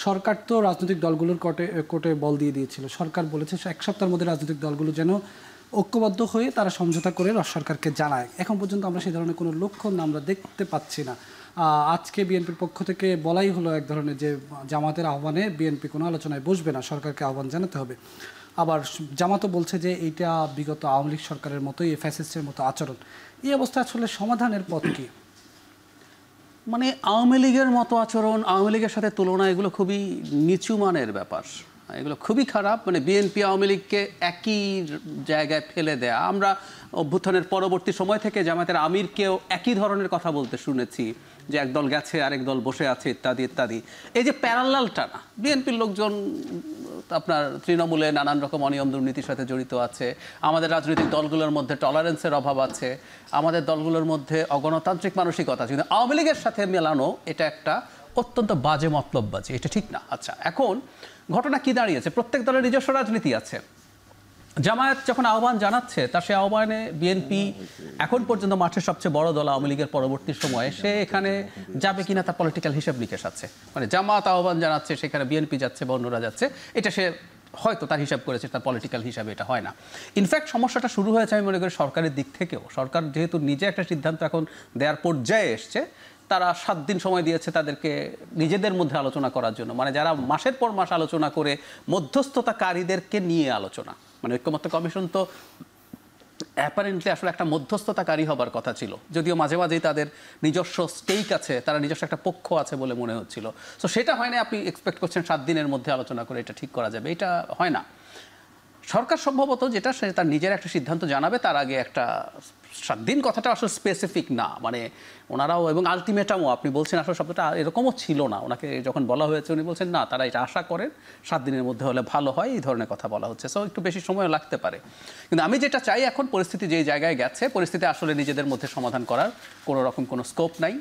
সরকার তো রাজনৈতিক দলগুলোর কোর্টে কোর্টে বল দিয়ে দিয়েছিল। সরকার বলেছে এক সপ্তাহের মধ্যে রাজনৈতিক দলগুলো যেন ঐক্যবদ্ধ হয়ে তারা সমঝোতা করে সরকারকে জানায়। এখন পর্যন্ত আমরা সেই ধরনের কোনো লক্ষণ আমরা দেখতে পাচ্ছি না। আজকে বিএনপির পক্ষ থেকে বলাই হলো এক ধরনের যে জামাতের আহ্বানে বিএনপি কোনো আলোচনায় বসবে না, সরকারকে আহ্বান জানাতে হবে। আবার জামাতও বলছে যে এইটা বিগত আওয়ামী লীগ সরকারের মতোই ফ্যাসিস্টের মতো আচরণ। এই অবস্থা আসলে সমাধানের পথ কি? মানে আওয়ামী লীগের মতো আচরণ, আওয়ামী লীগের সাথে তুলনা, এগুলো খুবই নিচু মানের ব্যাপার, এগুলো খুবই খারাপ। মানে বিএনপি আওয়ামী লীগকে একই জায়গায় ফেলে দেয়া। আমরা অভ্যুত্থানের পরবর্তী সময় থেকে জামায়াতের আমিরকেও একই ধরনের কথা বলতে শুনেছি যে একদল গেছে আরেক দল বসে আছে ইত্যাদি ইত্যাদি। এই যে প্যারালালটা না, বিএনপির লোকজন আপনার তৃণমূলে নানান রকম অনিয়ম দুর্নীতির সাথে জড়িত আছে, আমাদের রাজনৈতিক দলগুলোর মধ্যে টলারেন্সের অভাব আছে, আমাদের দলগুলোর মধ্যে অগণতান্ত্রিক মানসিকতা আছে, কিন্তু আওয়ামী লীগের সাথে মেলানো এটা একটা অত্যন্ত বাজে মতলববাজি, এটা ঠিক না। আচ্ছা, এখন ঘটনা কি দাঁড়িয়েছে? প্রত্যেক দলের নিজস্ব রাজনীতি আছে। জামায়াত যখন আহ্বান জানাচ্ছে, তার সে আহ্বানে বিএনপি এখন পর্যন্ত মাঠের সবচেয়ে বড় দল আওয়ামী লীগের পরবর্তী সময়ে সে এখানে যাবে কিনা তার পলিটিক্যাল হিসাব নিকেশ আছে। মানে জামায়াত আহ্বান জানাচ্ছে, সেখানে বিএনপি যাচ্ছে বা অন্যরা যাচ্ছে, এটা সে হয়তো তার হিসাব করেছে, তার পলিটিক্যাল হিসাবে এটা হয় না। ইনফ্যাক্ট সমস্যাটা শুরু হয়েছে আমি মনে করি সরকারের দিক থেকেও। সরকার যেহেতু নিজে একটা সিদ্ধান্ত এখন দেওয়ার পর্যায়ে এসছে, তারা 7 দিন সময় দিয়েছে তাদেরকে নিজেদের মধ্যে আলোচনা করার জন্য। মানে যারা মাসের পর মাস আলোচনা করে মধ্যস্থতাকারীদেরকে নিয়ে আলোচনা, মানে ঐক্যমত্য কমিশন তো অ্যাপারেন্টলি আসলে একটা মধ্যস্থতাকারী হবার কথা ছিল, যদিও মাঝে মাঝেই তাদের নিজস্ব স্টেক আছে, তারা নিজস্ব একটা পক্ষ আছে বলে মনে হচ্ছিল। সো সেটা হয় না। আপনি এক্সপেক্ট করছেন 7 দিনের মধ্যে আলোচনা করে এটা ঠিক করা যাবে, এটা হয় না। সরকার সম্ভবত যেটা, সে তার নিজের একটা সিদ্ধান্ত জানাবে, তার আগে একটা 7 দিন কথাটা আসলে স্পেসিফিক না। মানে ওনারাও, এবং আলটিমেটামও আপনি বলছেন আসলে শব্দটা এরকমও ছিল না। ওনাকে যখন বলা হয়েছে উনি বলছেন না, তারা এটা আশা করেন 7 দিনের মধ্যে হলে ভালো হয়, এই ধরনের কথা বলা হচ্ছে। সো একটু বেশি সময় লাগতে পারে, কিন্তু আমি যেটা চাই, এখন পরিস্থিতি যেই জায়গায় গেছে, পরিস্থিতি আসলে নিজেদের মধ্যে সমাধান করার কোনো রকম কোনো স্কোপ নাই।